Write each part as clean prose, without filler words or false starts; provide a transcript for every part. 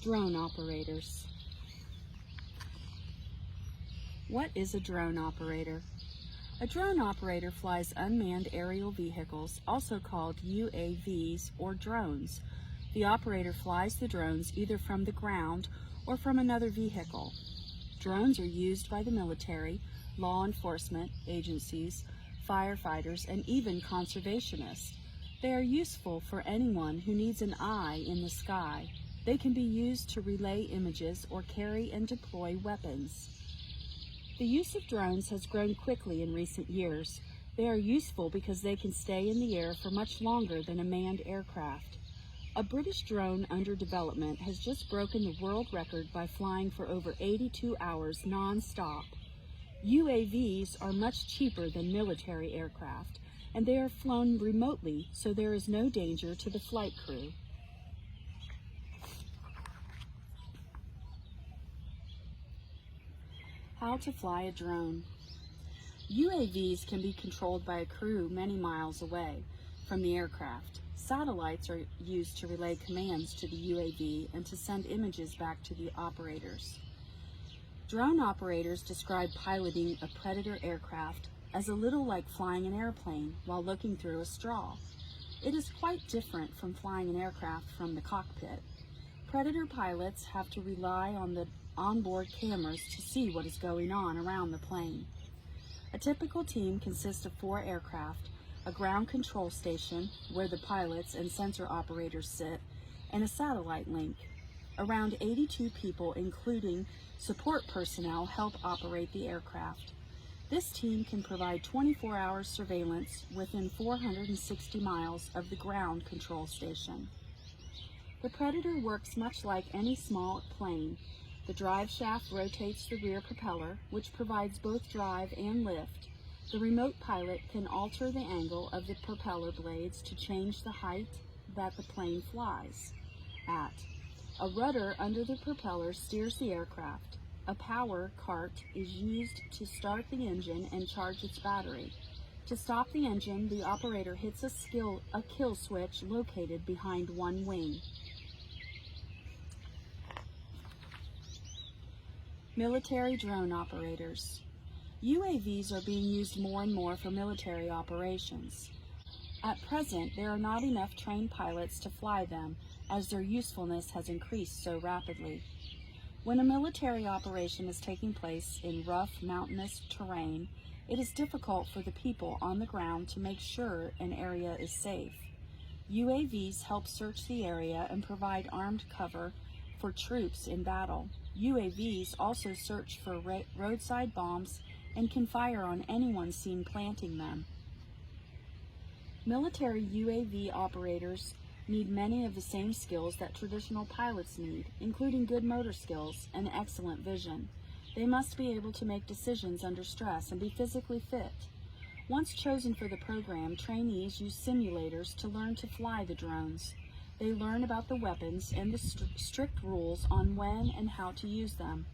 Drone operators. What is a drone operator? A drone operator flies unmanned aerial vehicles, also called UAVs or drones. The operator flies the drones either from the ground or from another vehicle. Drones are used by the military, law enforcement agencies, firefighters, and even conservationists. They are useful for anyone who needs an eye in the sky. They can be used to relay images or carry and deploy weapons. The use of drones has grown quickly in recent years. They are useful because they can stay in the air for much longer than a manned aircraft. A British drone under development has just broken the world record by flying for over 82 hours non-stop. UAVs are much cheaper than military aircraft, and they are flown remotely, so there is no danger to the flight crew. How to fly a drone. UAVs can be controlled by a crew many miles away from the aircraft. Satellites are used to relay commands to the UAV and to send images back to the operators. Drone operators describe piloting a Predator aircraft as a little like flying an airplane while looking through a straw. It is quite different from flying an aircraft from the cockpit. Predator pilots have to rely on the onboard cameras to see what is going on around the plane. A typical team consists of 4 aircraft, a ground control station where the pilots and sensor operators sit, and a satellite link. Around 82 people, including support personnel, help operate the aircraft. This team can provide 24-hour surveillance within 460 miles of the ground control station. The Predator works much like any small plane. The drive shaft rotates the rear propeller, which provides both drive and lift. The remote pilot can alter the angle of the propeller blades to change the height that the plane flies at. A rudder under the propeller steers the aircraft. A power cart is used to start the engine and charge its battery. To stop the engine, the operator hits a kill switch located behind one wing. Military drone operators. UAVs are being used more and more for military operations. At present, there are not enough trained pilots to fly them, as their usefulness has increased so rapidly. When a military operation is taking place in rough, mountainous terrain, it is difficult for the people on the ground to make sure an area is safe. UAVs help search the area and provide armed cover for troops in battle. UAVs also search for roadside bombs and can fire on anyone seen planting them. Military UAV operators need many of the same skills that traditional pilots need, including good motor skills and excellent vision. They must be able to make decisions under stress and be physically fit. Once chosen for the program, trainees use simulators to learn to fly the drones. They learn about the weapons and the strict rules on when and how to use them.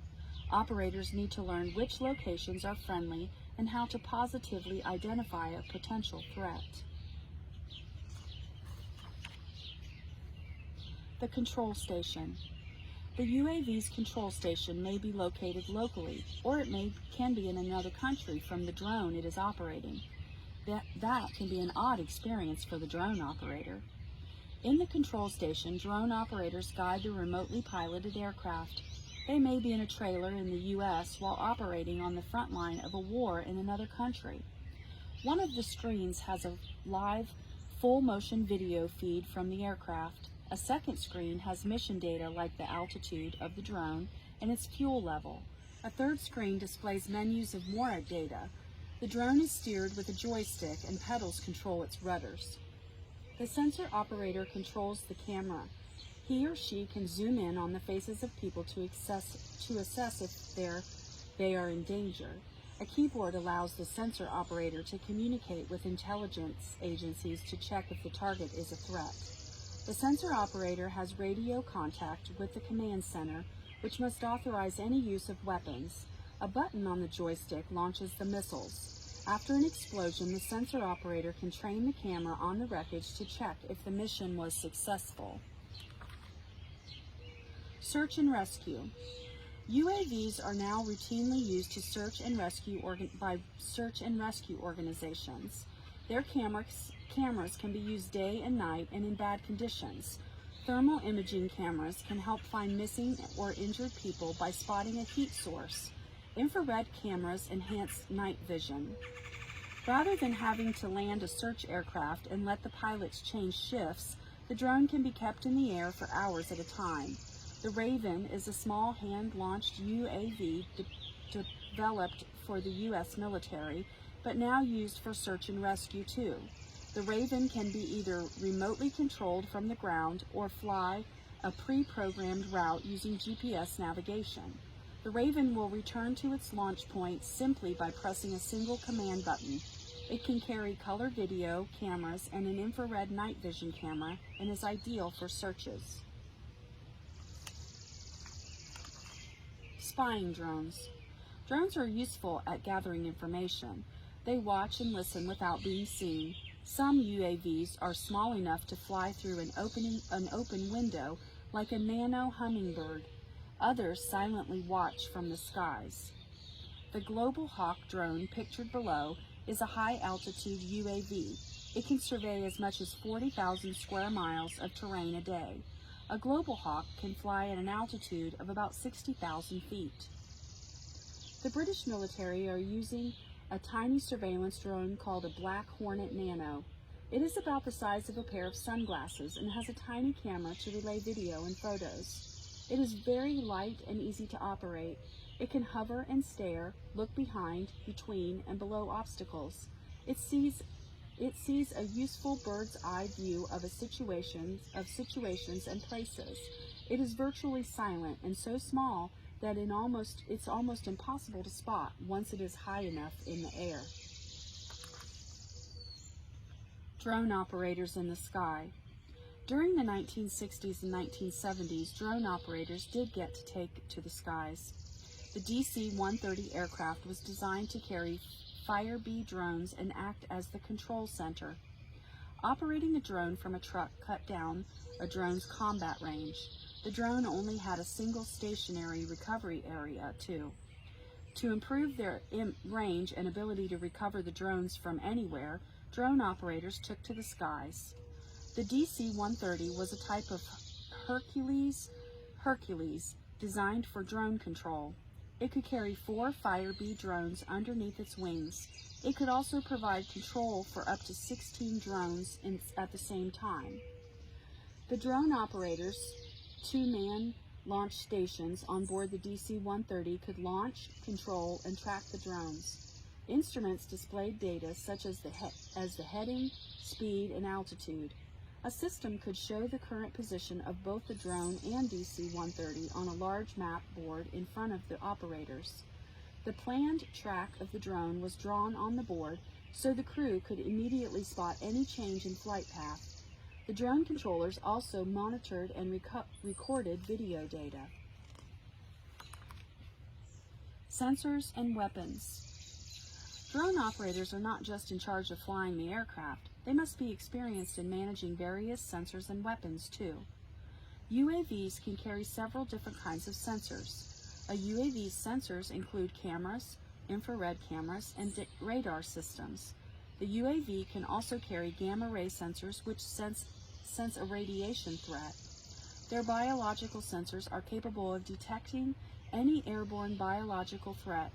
Operators need to learn which locations are friendly and how to positively identify a potential threat. The control station. The UAV's control station may be located locally, or it can be in another country from the drone it is operating. That can be an odd experience for the drone operator. In the control station, drone operators guide the remotely piloted aircraft. They may be in a trailer in the U.S. while operating on the front line of a war in another country. One of the screens has a live, full-motion video feed from the aircraft. A second screen has mission data like the altitude of the drone and its fuel level. A third screen displays menus of more data. The drone is steered with a joystick and pedals control its rudders. The sensor operator controls the camera. He or she can zoom in on the faces of people to assess if they are in danger. A keyboard allows the sensor operator to communicate with intelligence agencies to check if the target is a threat. The sensor operator has radio contact with the command center, which must authorize any use of weapons. A button on the joystick launches the missiles. After an explosion, the sensor operator can train the camera on the wreckage to check if the mission was successful. Search and rescue. UAVs are now routinely used to search and rescue by search and rescue organizations. Their cameras can be used day and night and in bad conditions. Thermal imaging cameras can help find missing or injured people by spotting a heat source. Infrared cameras enhance night vision. Rather than having to land a search aircraft and let the pilots change shifts, the drone can be kept in the air for hours at a time. The Raven is a small hand-launched UAV developed for the U.S. military, but now used for search and rescue too. The Raven can be either remotely controlled from the ground or fly a pre-programmed route using GPS navigation. The Raven will return to its launch point simply by pressing a single command button. It can carry color video cameras and an infrared night vision camera and is ideal for searches. Spying drones. Drones are useful at gathering information. They watch and listen without being seen. Some UAVs are small enough to fly through an open window like a nano hummingbird. Others silently watch from the skies. The Global Hawk drone pictured below is a high-altitude UAV. It can survey as much as 40,000 square miles of terrain a day. A Global Hawk can fly at an altitude of about 60,000 feet. The British military are using a tiny surveillance drone called a Black Hornet Nano. It is about the size of a pair of sunglasses and has a tiny camera to relay video and photos. It is very light and easy to operate. It can hover and stare, look behind, between, and below obstacles. It sees a useful bird's eye view of situations and places. It is virtually silent and so small that it's almost impossible to spot once it is high enough in the air. Drone operators in the sky. During the 1960s and 1970s, drone operators did get to take to the skies. The DC-130 aircraft was designed to carry Firebee drones and act as the control center. Operating a drone from a truck cut down a drone's combat range. The drone only had a single stationary recovery area, too. To improve their range and ability to recover the drones from anywhere, drone operators took to the skies. The DC-130 was a type of Hercules designed for drone control. It could carry 4 Firebee drones underneath its wings. It could also provide control for up to 16 drones at the same time. The drone operators, 2-man launch stations on board the DC-130 could launch, control, and track the drones. Instruments displayed data such as the heading, speed, and altitude. A system could show the current position of both the drone and DC-130 on a large map board in front of the operators. The planned track of the drone was drawn on the board so the crew could immediately spot any change in flight path. The drone controllers also monitored and recorded video data. Sensors and weapons. Drone operators are not just in charge of flying the aircraft. They must be experienced in managing various sensors and weapons, too. UAVs can carry several different kinds of sensors. A UAV's sensors include cameras, infrared cameras, and radar systems. The UAV can also carry gamma ray sensors which sense a radiation threat. Their biological sensors are capable of detecting any airborne biological threat.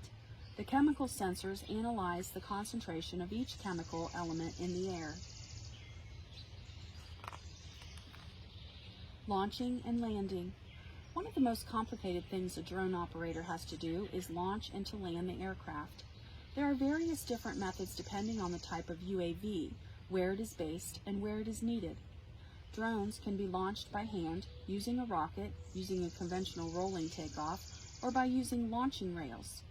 The chemical sensors analyze the concentration of each chemical element in the air. Launching and landing. One of the most complicated things a drone operator has to do is launch and to land the aircraft. There are various different methods depending on the type of UAV, where it is based, and where it is needed. Drones can be launched by hand, using a rocket, using a conventional rolling takeoff, or by using launching rails.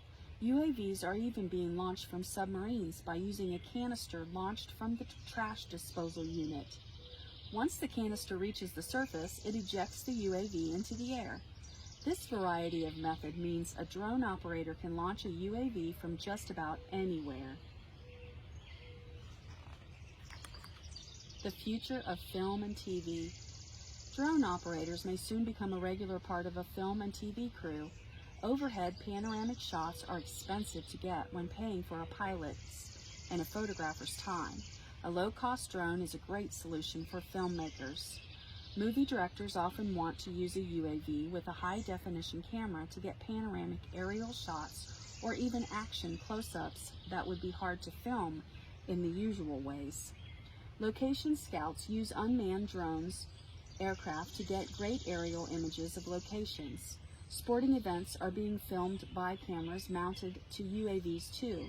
UAVs are even being launched from submarines by using a canister launched from the trash disposal unit. Once the canister reaches the surface, it ejects the UAV into the air. This variety of method means a drone operator can launch a UAV from just about anywhere. The future of film and TV. Drone operators may soon become a regular part of a film and TV crew. Overhead panoramic shots are expensive to get when paying for a pilot's and a photographer's time. A low-cost drone is a great solution for filmmakers. Movie directors often want to use a UAV with a high-definition camera to get panoramic aerial shots or even action close-ups that would be hard to film in the usual ways. Location scouts use unmanned drones aircraft to get great aerial images of locations. Sporting events are being filmed by cameras mounted to UAVs too.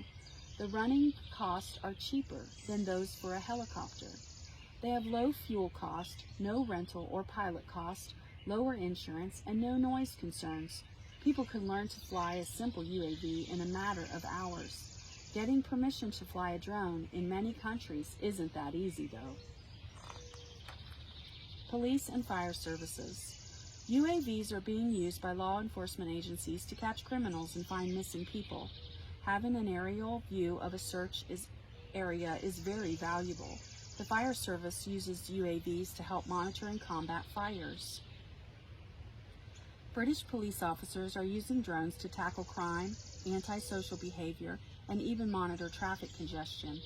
The running costs are cheaper than those for a helicopter. They have low fuel cost, no rental or pilot cost, lower insurance, and no noise concerns. People can learn to fly a simple UAV in a matter of hours. Getting permission to fly a drone in many countries isn't that easy though. Police and fire services. UAVs are being used by law enforcement agencies to catch criminals and find missing people. Having an aerial view of a search area is very valuable. The fire service uses UAVs to help monitor and combat fires. British police officers are using drones to tackle crime, antisocial behavior, and even monitor traffic congestion.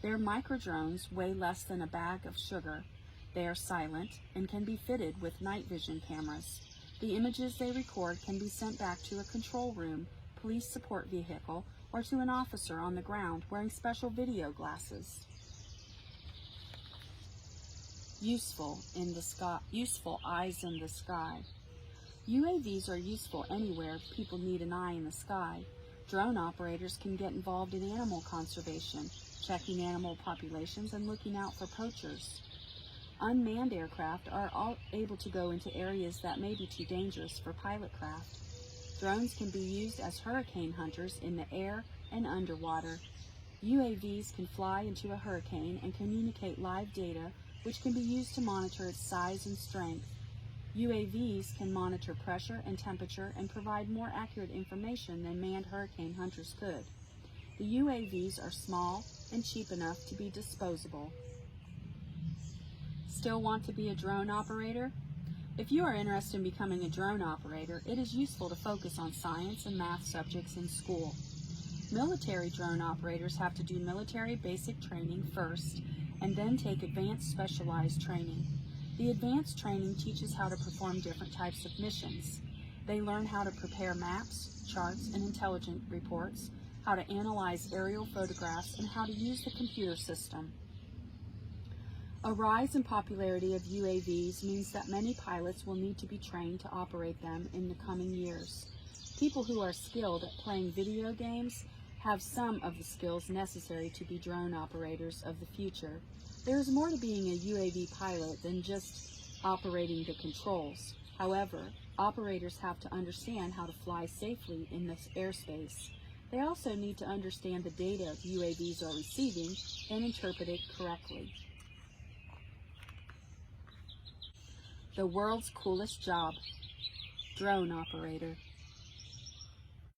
Their micro-drones weigh less than a bag of sugar. They are silent and can be fitted with night vision cameras. The images they record can be sent back to a control room, police support vehicle, or to an officer on the ground wearing special video glasses. Useful eyes in the sky. UAVs are useful anywhere people need an eye in the sky. Drone operators can get involved in animal conservation, checking animal populations and looking out for poachers. Unmanned aircraft are all able to go into areas that may be too dangerous for pilot craft. Drones can be used as hurricane hunters in the air and underwater. UAVs can fly into a hurricane and communicate live data, which can be used to monitor its size and strength. UAVs can monitor pressure and temperature and provide more accurate information than manned hurricane hunters could. The UAVs are small and cheap enough to be disposable. Still want to be a drone operator? If you are interested in becoming a drone operator, it is useful to focus on science and math subjects in school. Military drone operators have to do military basic training first and then take advanced specialized training. The advanced training teaches how to perform different types of missions. They learn how to prepare maps, charts, and intelligence reports, how to analyze aerial photographs, and how to use the computer system. A rise in popularity of UAVs means that many pilots will need to be trained to operate them in the coming years. People who are skilled at playing video games have some of the skills necessary to be drone operators of the future. There is more to being a UAV pilot than just operating the controls. However, operators have to understand how to fly safely in this airspace. They also need to understand the data UAVs are receiving and interpret it correctly. The world's coolest job, drone operator.